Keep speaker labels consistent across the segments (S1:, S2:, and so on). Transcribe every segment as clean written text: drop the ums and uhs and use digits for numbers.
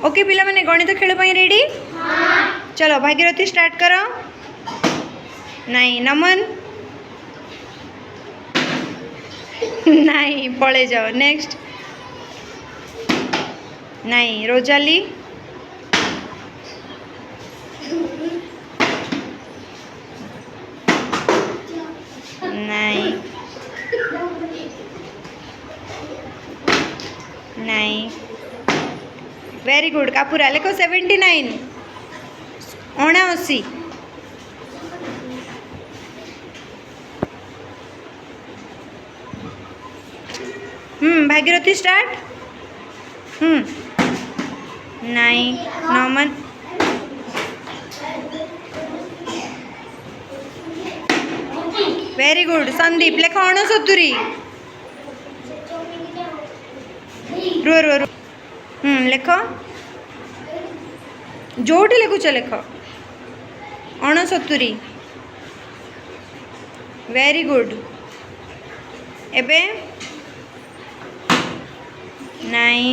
S1: Okay पिला माने गणित खेल रेडी चलो भागीरथी स्टार्ट करो नहीं नमन नहीं पड़े जाओ नेक्स्ट नहीं रोजाली नहीं नहीं वेरी गुड कापुरा लेखो 79 79 भागीरथी स्टार्ट नहीं नमन वेरी गुड संदीप लेख 69 रो रो रो लेख जोटी लिखुच लेख 69 वेरी गुड एबे नहीं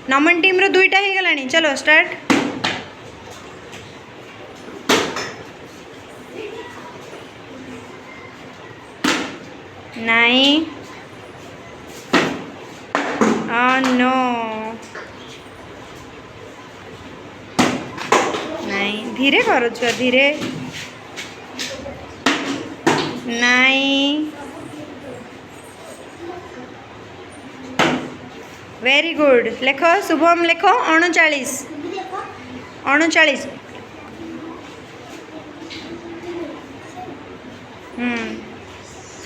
S1: नमन टीम रो दुईटा हो गलानी चलो स्टार्ट नहीं नो नहीं धीरे करो छुआ धीरे नहीं वेरी गुड लेख शुभम लेख 39 39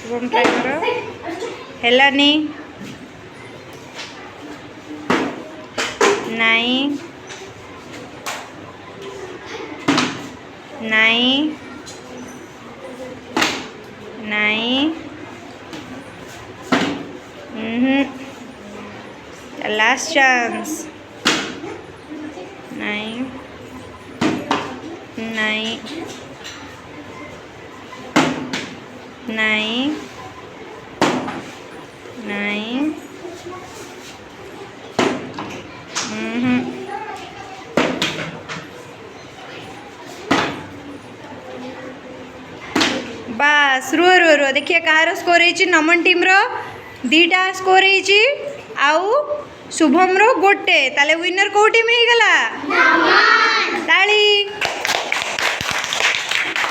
S1: शुभम ट्राई करो हेलानी नहीं नहीं नहीं लास्ट चांस नहीं नहीं नहीं नहीं बस रो रो रो देखिए कहार स्कोर है नमन टीम रो दीटा स्कोर है आउ शुभम रो गोटे ताले विनर को टीम हो गला ताली।